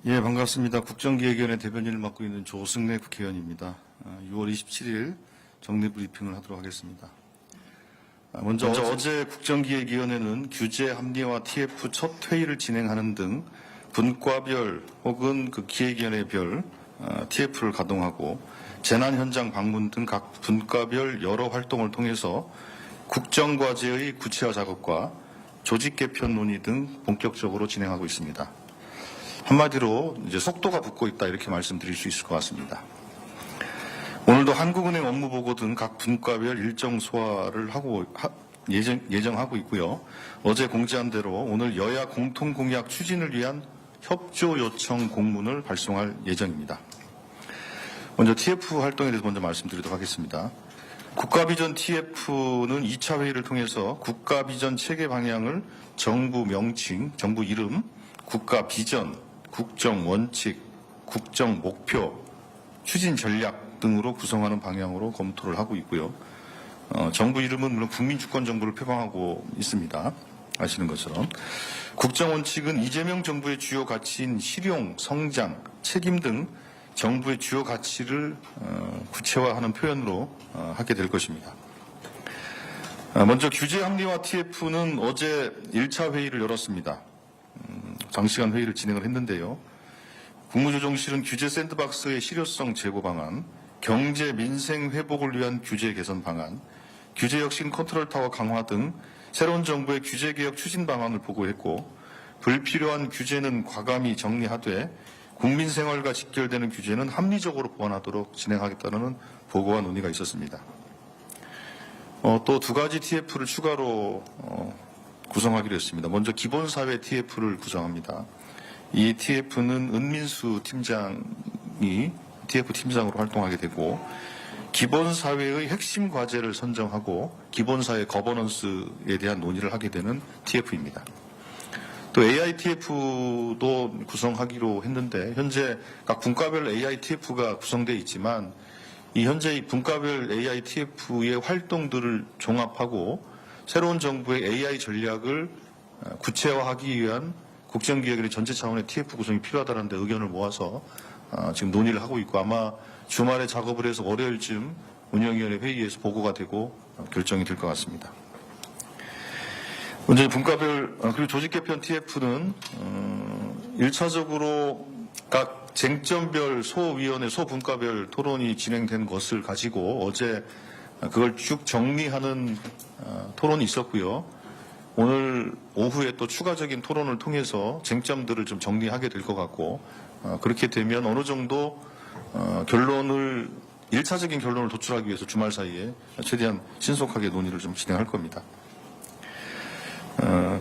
예, 반갑습니다. 국정기획위원회 대변인을 맡고 있는 조승래 국회의원입니다. 6월 27일 정례 브리핑을 하도록 하겠습니다. 먼저 어제 국정기획위원회는 규제 합리화 TF 첫 회의를 진행하는 등 분과별 혹은 그 기획위원회별 TF를 가동하고 재난 현장 방문 등 각 분과별 여러 활동을 통해서 국정과제의 구체화 작업과 조직 개편 논의 등 본격적으로 진행하고 있습니다. 한마디로 이제 속도가 붙고 있다 이렇게 말씀드릴 수 있을 것 같습니다. 오늘도 한국은행 업무보고 등 각 분과별 일정 소화를 예정하고 있고요. 어제 공지한 대로 오늘 여야 공통공약 추진을 위한 협조 요청 공문을 발송할 예정입니다. 먼저 TF 활동에 대해서 먼저 말씀드리도록 하겠습니다. 국가비전 TF는 2차 회의를 통해서 국가비전 체계 방향을 정부 명칭, 정부 이름, 국가비전, 국정원칙, 국정목표, 추진 전략 등으로 구성하는 방향으로 검토를 하고 있고요. 정부 이름은 물론 국민주권정부를 표방하고 있습니다. 아시는 것처럼. 국정원칙은 이재명 정부의 주요 가치인 실용, 성장, 책임 등 정부의 주요 가치를 구체화하는 표현으로 하게 될 것입니다. 먼저 규제 합리화 TF는 어제 1차 회의를 열었습니다. 장시간 회의를 진행을 했는데요. 국무조정실은 규제 샌드박스의 실효성 제고 방안, 경제 민생 회복을 위한 규제 개선 방안, 규제 혁신 컨트롤 타워 강화 등 새로운 정부의 규제 개혁 추진 방안을 보고했고, 불필요한 규제는 과감히 정리하되 국민 생활과 직결되는 규제는 합리적으로 보완하도록 진행하겠다는 보고와 논의가 있었습니다. 또 두 가지 TF를 추가로 구성하기로 했습니다. 먼저 기본사회 TF를 구성합니다. 이 TF는 은민수 팀장이 TF 팀장으로 활동하게 되고 기본사회의 핵심 과제를 선정하고 기본사회 거버넌스에 대한 논의를 하게 되는 TF입니다. 또 AITF도 구성하기로 했는데 현재 각 분과별 AITF가 구성되어 있지만 이 현재 이 분과별 AITF의 활동들을 종합하고 새로운 정부의 AI 전략을 구체화하기 위한 국정기획의 전체 차원의 TF 구성이 필요하다는 데 의견을 모아서 지금 논의를 하고 있고 아마 주말에 작업을 해서 월요일쯤 운영위원회 회의에서 보고가 되고 결정이 될 것 같습니다. 먼저 분과별 그리고 조직 개편 TF는 1차적으로 각 쟁점별 소위원회 소분과별 토론이 진행된 것을 가지고 어제 그걸 쭉 정리하는 토론이 있었고요. 오늘 오후에 또 추가적인 토론을 통해서 쟁점들을 좀 정리하게 될 것 같고 그렇게 되면 어느 정도 결론을 1차적인 결론을 도출하기 위해서 주말 사이에 최대한 신속하게 논의를 좀 진행할 겁니다.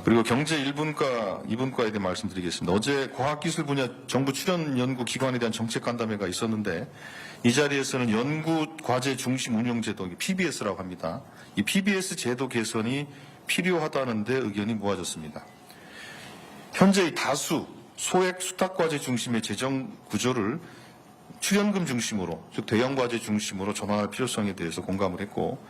그리고 경제 1분과 2분과에 대해 말씀드리겠습니다. 어제 과학기술 분야 정부 출연 연구 기관에 대한 정책 간담회가 있었는데 이 자리에서는 연구 과제 중심 운영 제도 PBS라고 합니다. 이 PBS 제도 개선이 필요하다는 데 의견이 모아졌습니다. 현재 다수 소액 수탁 과제 중심의 재정 구조를 출연금 중심으로 즉 대형 과제 중심으로 전환할 필요성에 대해서 공감을 했고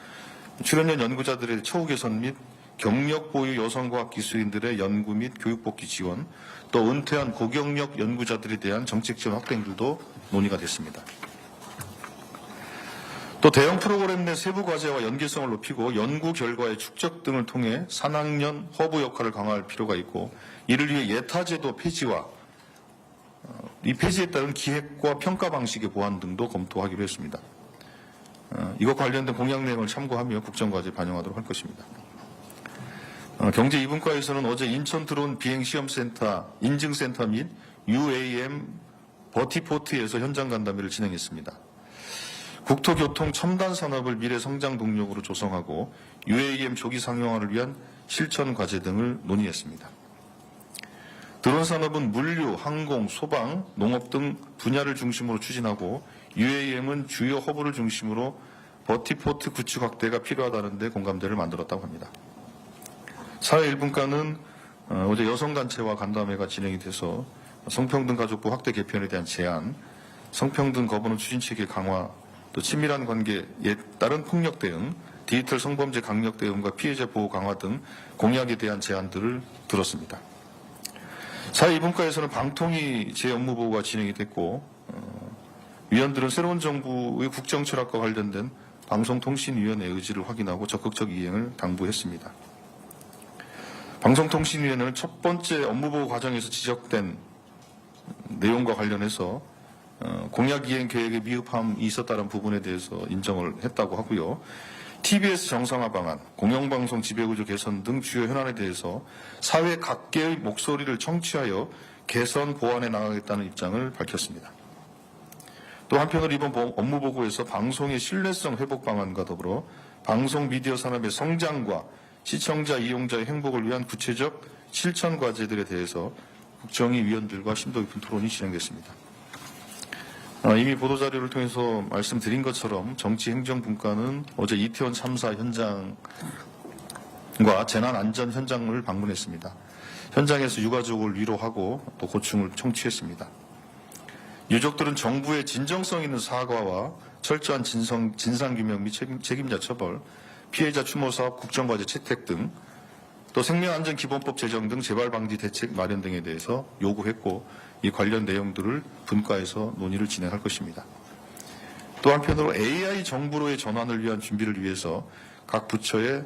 출연연 연구자들의 처우 개선 및 경력 보유 여성과학기술인들의 연구 및 교육 복귀 지원, 또 은퇴한 고경력 연구자들에 대한 정책 지원 확대 등도 논의가 됐습니다. 또 대형 프로그램 내 세부 과제와 연계성을 높이고 연구 결과의 축적 등을 통해 산학년 허브 역할을 강화할 필요가 있고 이를 위해 예타제도 폐지와 이 폐지에 따른 기획과 평가 방식의 보완 등도 검토하기로 했습니다. 이와 관련된 공약 내용을 참고하며 국정과제에 반영하도록 할 것입니다. 경제 2분과에서는 어제 인천 드론 비행시험센터 인증센터 및 UAM 버티포트에서 현장 간담회를 진행했습니다. 국토교통 첨단 산업을 미래 성장 동력으로 조성하고 UAM 조기 상용화를 위한 실천 과제 등을 논의했습니다. 드론 산업은 물류, 항공, 소방, 농업 등 분야를 중심으로 추진하고 UAM은 주요 허브를 중심으로 버티포트 구축 확대가 필요하다는 데 공감대를 만들었다고 합니다. 사회 1분과는 어제 여성단체와 간담회가 진행이 돼서 성평등 가족부 확대 개편에 대한 제안, 성평등 거부는 추진체계 강화, 또 친밀한 관계에 따른 폭력 대응, 디지털 성범죄 강력 대응과 피해자 보호 강화 등 공약에 대한 제안들을 들었습니다. 사2분과에서는 방통위 재업무보고가 진행이 됐고 위원들은 새로운 정부의 국정철학과 관련된 방송통신위원회 의지를 확인하고 적극적 이행을 당부했습니다. 방송통신위원회는 첫 번째 업무보고 과정에서 지적된 내용과 관련해서 공약 이행 계획에 미흡함이 있었다는 부분에 대해서 인정을 했다고 하고요. TBS 정상화 방안, 공영방송 지배구조 개선 등 주요 현안에 대해서 사회 각계의 목소리를 청취하여 개선 보완해 나가겠다는 입장을 밝혔습니다. 또 한편으로 이번 업무보고에서 방송의 신뢰성 회복 방안과 더불어 방송 미디어 산업의 성장과 시청자, 이용자의 행복을 위한 구체적 실천 과제들에 대해서 국정위 위원들과 심도 깊은 토론이 진행됐습니다. 이미 보도자료를 통해서 말씀드린 것처럼 정치행정분과는 어제 이태원 참사 현장과 재난안전 현장을 방문했습니다. 현장에서 유가족을 위로하고 또 고충을 청취했습니다. 유족들은 정부의 진정성 있는 사과와 철저한 진상규명 및 책임자 처벌, 피해자 추모 사업 국정과제 채택 등 또 생명안전기본법 제정 등 재발방지 대책 마련 등에 대해서 요구했고 이 관련 내용들을 분과에서 논의를 진행할 것입니다. 또 한편으로 AI 정부로의 전환을 위한 준비를 위해서 각 부처의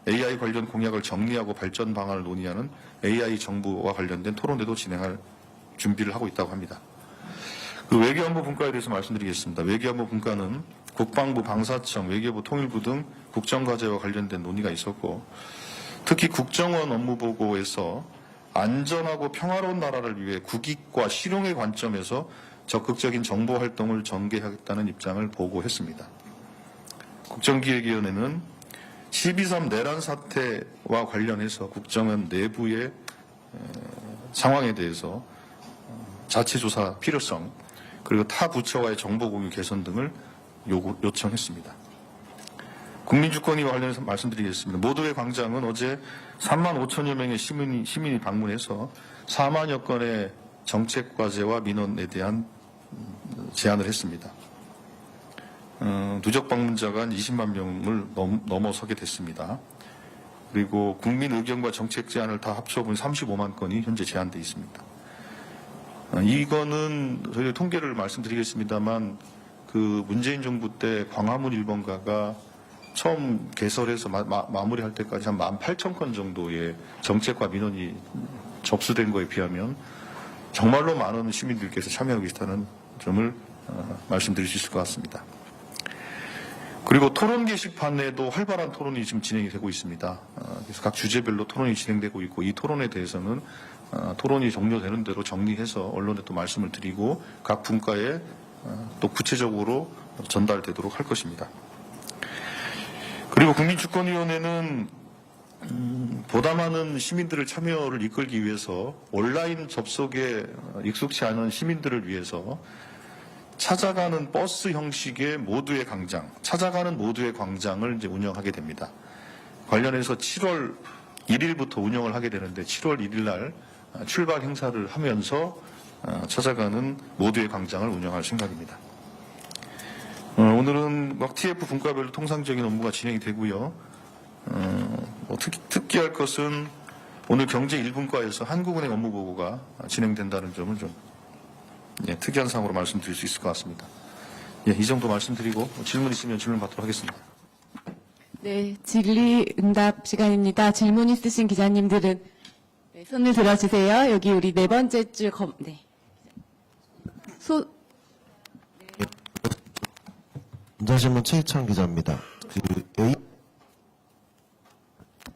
AI 관련 공약을 정리하고 발전 방안을 논의하는 AI 정부와 관련된 토론회도 진행할 준비를 하고 있다고 합니다. 그 외교안보 분과에 대해서 말씀드리겠습니다. 외교안보 분과는 국방부, 방사청, 외교부, 통일부 등 국정과제와 관련된 논의가 있었고 특히 국정원 업무보고에서 안전하고 평화로운 나라를 위해 국익과 실용의 관점에서 적극적인 정보활동을 전개하겠다는 입장을 보고했습니다. 국정기획위원회는 12.3 내란 사태와 관련해서 국정원 내부의 상황에 대해서 자체조사 필요성 그리고 타 부처와의 정보공유 개선 등을 요청했습니다. 국민주권위와 관련해서 말씀드리겠습니다. 모두의 광장은 어제 3만 5천여 명의 시민이 방문해서 4만여 건의 정책과제와 민원에 대한 제안을 했습니다. 누적 방문자가 한 20만 명을 넘어서게 됐습니다. 그리고 국민 의견과 정책 제안을 다 합쳐보면 35만 건이 현재 제안돼 있습니다. 이거는 저희 통계를 말씀드리겠습니다만 그 문재인 정부 때 광화문 1번가가 처음 개설해서 마무리할 때까지 한 18,000건 정도의 정책과 민원이 접수된 거에 비하면 정말로 많은 시민들께서 참여하고 계시다는 점을 말씀드릴 수 있을 것 같습니다. 그리고 토론 게시판에도 활발한 토론이 지금 진행이 되고 있습니다. 그래서 각 주제별로 토론이 진행되고 있고 이 토론에 대해서는 토론이 종료되는 대로 정리해서 언론에 또 말씀을 드리고 각 분과에 또 구체적으로 전달되도록 할 것입니다. 그리고 국민주권위원회는 보다 많은 시민들을 참여를 이끌기 위해서 온라인 접속에 익숙치 않은 시민들을 위해서 찾아가는 버스 형식의 모두의 광장, 찾아가는 모두의 광장을 이제 운영하게 됩니다. 관련해서 7월 1일부터 운영을 하게 되는데 7월 1일 날 출발 행사를 하면서 찾아가는 모두의 광장을 운영할 생각입니다. 오늘은 TF 분과별로 통상적인 업무가 진행이 되고요. 특기할 것은 오늘 경제 1분과에서 한국은행 업무보고가 진행된다는 점을 좀 특이한 사항으로 말씀드릴 수 있을 것 같습니다. 이 정도 말씀드리고 질문 있으면 질문 받도록 하겠습니다. 네, 질의응답 시간입니다. 질문 있으신 기자님들은 손을 들어주세요. 여기 우리 네 번째 줄 인자신문 최희창 기자입니다.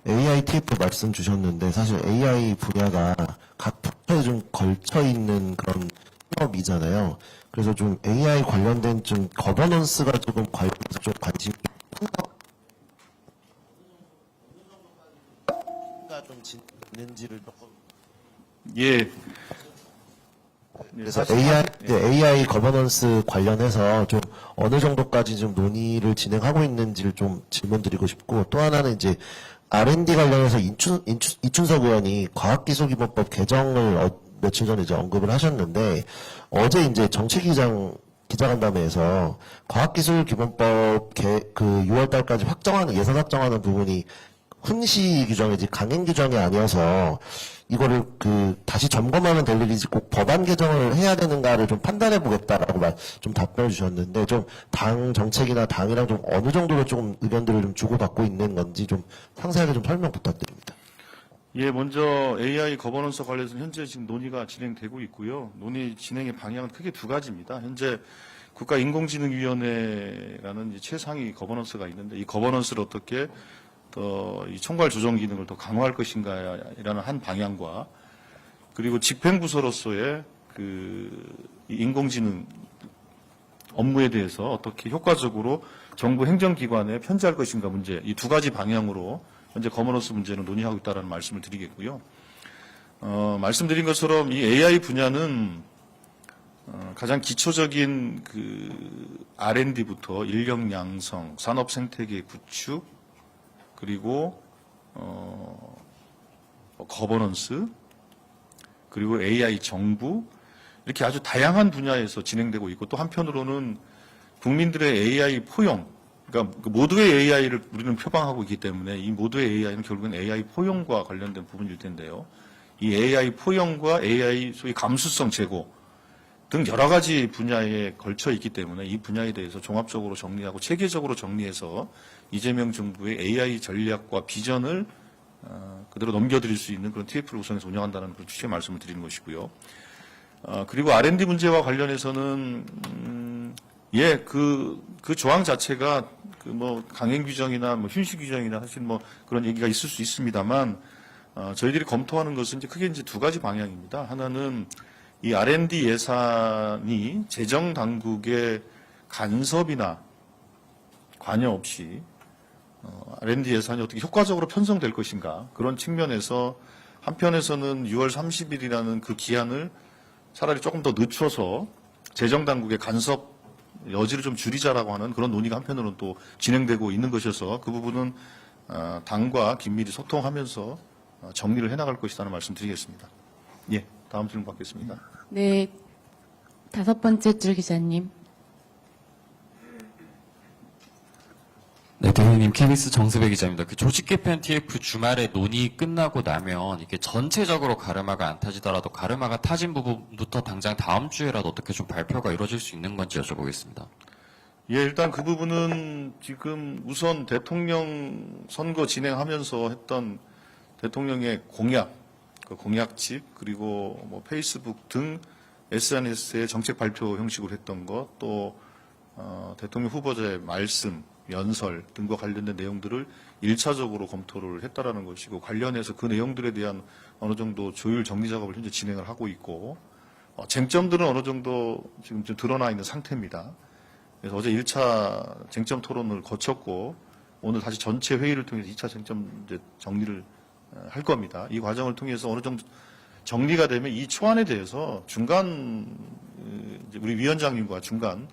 AITF 말씀 주셨는데 사실 AI 분야가 각 부처에 좀 걸쳐 있는 그런 산업이잖아요. 그래서 좀 AI 관련된 좀 거버넌스가 조금 관련해서 좀 관심이 좀 있는지를 조금. 예. 그래서 AI 거버넌스 관련해서 좀 어느 정도까지 좀 논의를 진행하고 있는지를 좀 질문드리고 싶고 또 하나는 이제 R&D 관련해서 이춘석 의원이 과학기술기본법 개정을 며칠 전에 이제 언급을 하셨는데 어제 이제 기자간담회에서 과학기술기본법 그 6월달까지 예산 확정하는 부분이 훈시 규정이지 강행 규정이 아니어서 이거를 다시 점검하면 될 일이지 꼭 법안 개정을 해야 되는가를 좀 판단해 보겠다라고 좀 답변을 주셨는데, 좀 당 정책이나 당이랑 좀 어느 정도로 좀 의견들을 좀 주고받고 있는 건지 좀 상세하게 좀 설명 부탁드립니다. 예, 먼저 AI 거버넌스 관련해서 현재 지금 논의가 진행되고 있고요. 논의 진행의 방향은 크게 두 가지입니다. 현재 국가인공지능위원회라는 이제 최상위 거버넌스가 있는데, 이 거버넌스를 어떻게 이 총괄 조정 기능을 더 강화할 것인가라는 한 방향과, 그리고 집행부서로서의 이 인공지능 업무에 대해서 어떻게 효과적으로 정부 행정기관에 편지할 것인가 문제, 이 두 가지 방향으로 현재 거버넌스 문제는 논의하고 있다는 말씀을 드리겠고요. 말씀드린 것처럼 이 AI 분야는 가장 기초적인 R&D부터 인력 양성, 산업 생태계 구축, 그리고 거버넌스, 그리고 AI 정부, 이렇게 아주 다양한 분야에서 진행되고 있고, 또 한편으로는 국민들의 AI 포용, 그러니까 모두의 AI를 우리는 표방하고 있기 때문에 이 모두의 AI는 결국은 AI 포용과 관련된 부분일 텐데요. 이 AI 포용과 AI 소위 감수성 제고 등 여러 가지 분야에 걸쳐 있기 때문에 이 분야에 대해서 종합적으로 정리하고 체계적으로 정리해서 이재명 정부의 AI 전략과 비전을 그대로 넘겨드릴 수 있는 그런 TF를 구성해서 운영한다는 그런 취지의 말씀을 드리는 것이고요. 그리고 R&D 문제와 관련해서는 그 조항 자체가 강행 규정이나 훈시 규정이나 사실 그런 얘기가 있을 수 있습니다만, 저희들이 검토하는 것은 크게 두 가지 방향입니다. 하나는 이 R&D 예산이 재정 당국의 간섭이나 관여 없이 R&D 예산이 어떻게 효과적으로 편성될 것인가, 그런 측면에서 한편에서는 6월 30일이라는 그 기한을 차라리 조금 더 늦춰서 재정 당국의 간섭 여지를 좀 줄이자라고 하는 그런 논의가 한편으로는 또 진행되고 있는 것이어서 그 부분은 당과 긴밀히 소통하면서 정리를 해나갈 것이라는 말씀드리겠습니다. 예, 다음 질문 받겠습니다. 네, 5번째 줄 기자님. 네, 대표님, KBS 정수배 기자입니다. 조직 개편 TF 주말에 논의 끝나고 나면 이게 전체적으로 가르마가 안 타지더라도 가르마가 타진 부분부터 당장 다음 주에라도 어떻게 좀 발표가 이루어질 수 있는 건지 여쭤보겠습니다. 예, 일단 그 부분은 지금 우선 대통령 선거 진행하면서 했던 대통령의 공약, 그 공약집, 그리고 페이스북 등 SNS의 정책 발표 형식으로 했던 것, 또 대통령 후보자의 말씀, 연설 등과 관련된 내용들을 1차적으로 검토를 했다라는 것이고, 관련해서 그 내용들에 대한 어느 정도 조율 정리 작업을 현재 진행을 하고 있고, 쟁점들은 어느 정도 지금 좀 드러나 있는 상태입니다. 그래서 어제 1차 쟁점 토론을 거쳤고, 오늘 다시 전체 회의를 통해서 2차 쟁점 이제 정리를 할 겁니다. 이 과정을 통해서 어느 정도 정리가 되면 이 초안에 대해서 중간 우리 위원장님과 중간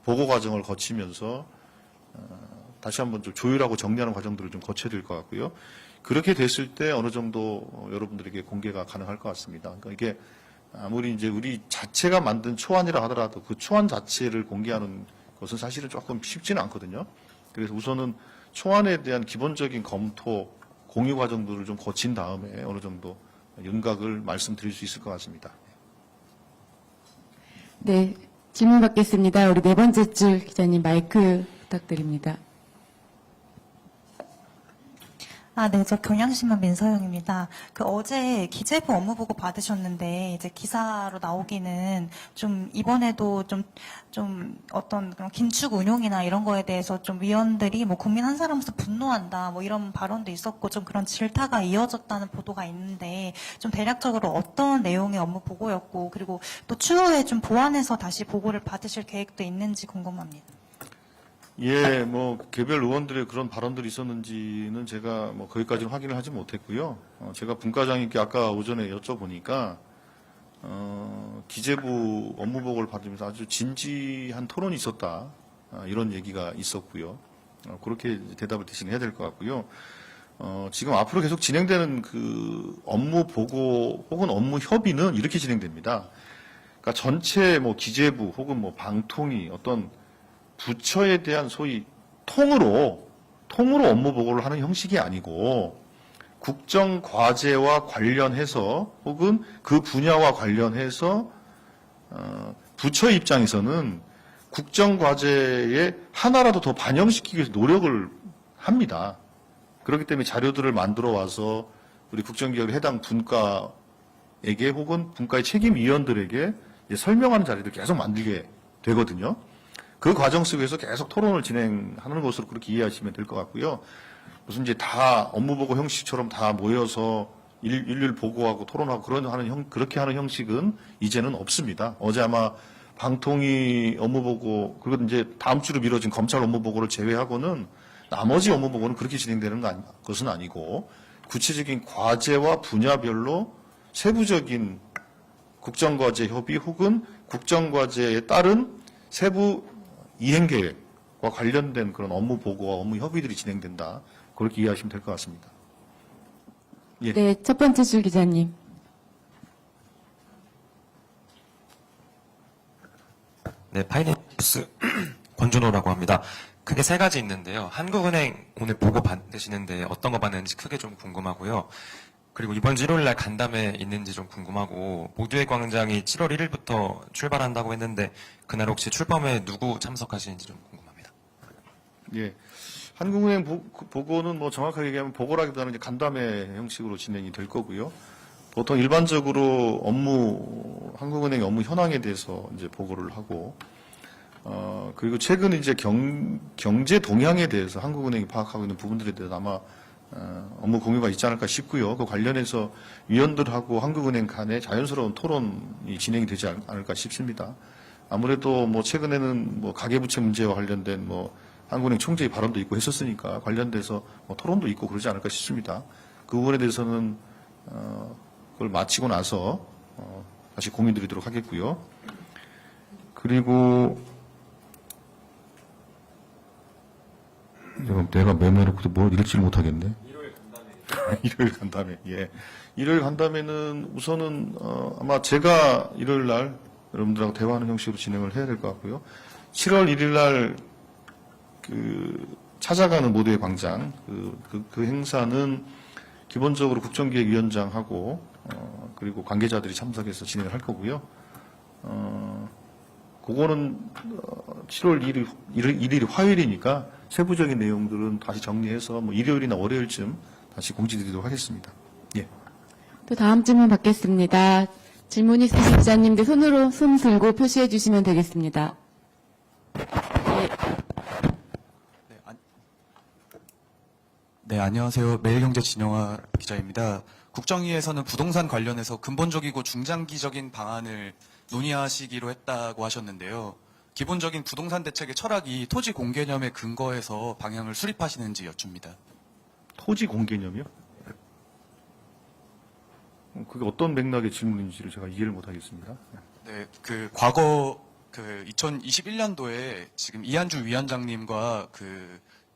보고 과정을 거치면서 다시 한번 좀 조율하고 정리하는 과정들을 좀 거쳐야 될 것 같고요. 그렇게 됐을 때 어느 정도 여러분들에게 공개가 가능할 것 같습니다. 그러니까 이게 아무리 이제 우리 자체가 만든 초안이라 하더라도 그 초안 자체를 공개하는 것은 사실은 조금 쉽지는 않거든요. 그래서 우선은 초안에 대한 기본적인 검토, 공유 과정들을 좀 거친 다음에 어느 정도 윤곽을 말씀드릴 수 있을 것 같습니다. 네, 질문 받겠습니다. 우리 4번째 줄 기자님 마이크 부탁드립니다. 네, 저 경향신문 민서영입니다. 어제 기재부 업무보고 받으셨는데, 이제 기사로 나오기는 좀, 이번에도 좀 어떤 그런 긴축 운용이나 이런 거에 대해서 좀 위원들이 국민 한 사람으로서 분노한다, 이런 발언도 있었고, 좀 그런 질타가 이어졌다는 보도가 있는데, 좀 대략적으로 어떤 내용의 업무 보고였고, 그리고 또 추후에 좀 보완해서 다시 보고를 받으실 계획도 있는지 궁금합니다. 예, 개별 의원들의 그런 발언들이 있었는지는 제가 거기까지는 확인을 하지 못했고요. 제가 분과장님께 아까 오전에 여쭤보니까, 기재부 업무보고를 받으면서 아주 진지한 토론이 있었다. 이런 얘기가 있었고요. 그렇게 대답을 대신 해야 될 것 같고요. 지금 앞으로 계속 진행되는 그 업무 보고 혹은 업무 협의는 이렇게 진행됩니다. 그러니까 전체 기재부 혹은 방통위 어떤 부처에 대한 소위 통으로 통으로 업무 보고를 하는 형식이 아니고 국정 과제와 관련해서 혹은 그 분야와 관련해서 부처 입장에서는 국정 과제에 하나라도 더 반영시키기 위해서 노력을 합니다. 그렇기 때문에 자료들을 만들어 와서 우리 국정기획 해당 분과에게 혹은 분과의 책임위원들에게 이제 설명하는 자리를 계속 만들게 되거든요. 그 과정 속에서 계속 토론을 진행하는 것으로 그렇게 이해하시면 될 것 같고요. 무슨 이제 다 업무보고 형식처럼 다 모여서 일일 보고하고 토론하고 그렇게 하는 형식은 이제는 없습니다. 어제 아마 방통위 업무보고 그리고 이제 다음 주로 미뤄진 검찰 업무보고를 제외하고는 나머지 업무보고는 그렇게 진행되는 것은 아니고 구체적인 과제와 분야별로 세부적인 국정과제 협의 혹은 국정과제에 따른 세부 이행계획과 관련된 그런 업무 보고와 업무 협의들이 진행된다. 그렇게 이해하시면 될 것 같습니다. 예. 네, 첫 번째 줄 기자님. 네, 파이낸스 권준호라고 합니다. 크게 세 가지 있는데요. 한국은행 오늘 보고 받으시는데 어떤 거 받는지 크게 좀 궁금하고요. 그리고 이번 주 1월 날 간담회 있는지 좀 궁금하고 모두의 광장이 7월 1일부터 출발한다고 했는데 그날 혹시 출범에 누구 참석하시는지 좀 궁금합니다. 예. 한국은행 보고는 뭐 정확하게 얘기하면 보고라기보다는 이제 간담회 형식으로 진행이 될 거고요. 보통 일반적으로 한국은행의 업무 현황에 대해서 이제 보고를 하고, 그리고 최근 이제 경제 동향에 대해서 한국은행이 파악하고 있는 부분들에 대해서 아마 업무 공유가 있지 않을까 싶고요. 그 관련해서 위원들하고 한국은행 간에 자연스러운 토론이 진행이 되지 않을까 싶습니다. 아무래도 뭐 최근에는 뭐 가계부채 문제와 관련된 뭐 한국은행 총재의 발언도 있고 했었으니까 관련돼서 뭐 토론도 있고 그러지 않을까 싶습니다. 그 부분에 대해서는 그걸 마치고 나서 다시 공유드리도록 하겠고요. 그리고 내가 메모해놓고도 뭘 읽지를 못하겠네. 일요일 간담회. 예. 일요일 간담회는 우선은 아마 제가 일요일 날 여러분들하고 대화하는 형식으로 진행을 해야 될 것 같고요. 7월 1일 날 찾아가는 모두의 광장 그 행사는 기본적으로 국정기획위원장하고 그리고 관계자들이 참석해서 진행을 할 거고요. 그거는 7월 1일이 화요일이니까 세부적인 내용들은 다시 정리해서 뭐 일요일이나 월요일쯤 다시 공지드리도록 하겠습니다. 예. 또 다음 질문 받겠습니다. 질문 있으신 기자님들 손으로 손 들고 표시해 주시면 되겠습니다. 네, 안녕하세요. 매일경제 진영화 기자입니다. 국정위에서는 부동산 관련해서 근본적이고 중장기적인 방안을 논의하시기로 했다고 하셨는데요. 기본적인 부동산 대책의 철학이 토지 공개념에 근거해서 방향을 수립하시는지 여쭙니다. 토지 공개념이요? 그게 어떤 맥락의 질문인지를 제가 이해를 못하겠습니다. 네, 과거 2021년도에 지금 이한주 위원장님과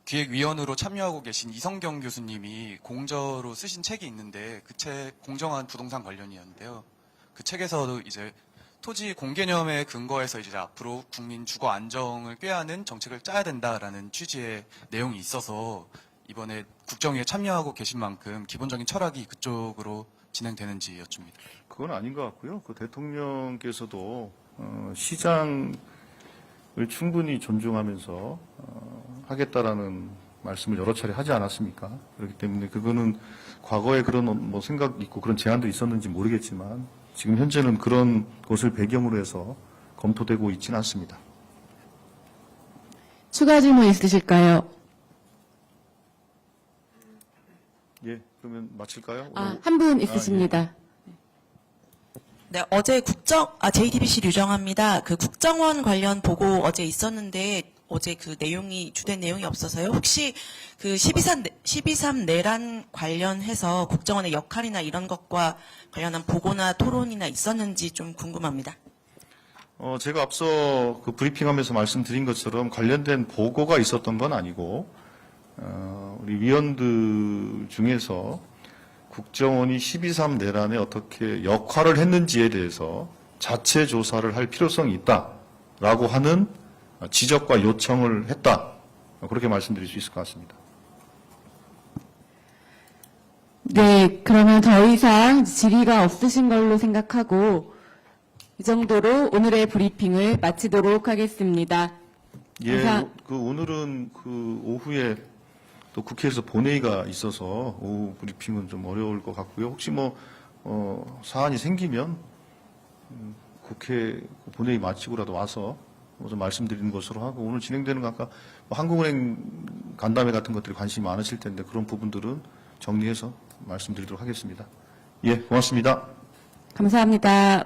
기획위원으로 참여하고 계신 이성경 교수님이 공저로 쓰신 책이 있는데 그 책 공정한 부동산 관련이었는데요. 그 책에서도 이제 토지 공개념에 근거해서 이제 앞으로 국민 주거 안정을 꾀하는 정책을 짜야 된다라는 취지의 내용이 있어서 이번에 국정위에 참여하고 계신 만큼 기본적인 철학이 그쪽으로 진행되는지 여쭙니다. 그건 아닌 것 같고요. 그 대통령께서도 시장을 충분히 존중하면서 하겠다라는 말씀을 여러 차례 하지 않았습니까? 그렇기 때문에 그거는 과거에 그런 뭐 생각 있고 그런 제안도 있었는지 모르겠지만 지금 현재는 그런 것을 배경으로 해서 검토되고 있지는 않습니다. 추가 질문 있으실까요? 예, 그러면 마칠까요? 한 분 있으십니다. 네, 어제 JTBC 류정합니다. 그 국정원 관련 보고 어제 있었는데 어제 그 내용이 주된 내용이 없어서요. 혹시 그 12.3 내란 관련해서 국정원의 역할이나 이런 것과 관련한 보고나 토론이나 있었는지 좀 궁금합니다. 제가 앞서 그 브리핑하면서 말씀드린 것처럼 관련된 보고가 있었던 건 아니고 우리 위원들 중에서 국정원이 12.3 내란에 어떻게 역할을 했는지에 대해서 자체 조사를 할 필요성이 있다라고 하는 지적과 요청을 했다. 그렇게 말씀드릴 수 있을 것 같습니다. 네, 그러면 더 이상 질의가 없으신 걸로 생각하고 이 정도로 오늘의 브리핑을 마치도록 하겠습니다. 예, 감사- 오늘은 오후에 또 국회에서 본회의가 있어서 오후 브리핑은 좀 어려울 것 같고요. 혹시 사안이 생기면 국회 본회의 마치고라도 와서 좀 말씀드리는 것으로 하고, 오늘 진행되는 거 아까 한국은행 간담회 같은 것들이 관심이 많으실 텐데 그런 부분들은 정리해서 말씀드리도록 하겠습니다. 예, 고맙습니다. 감사합니다.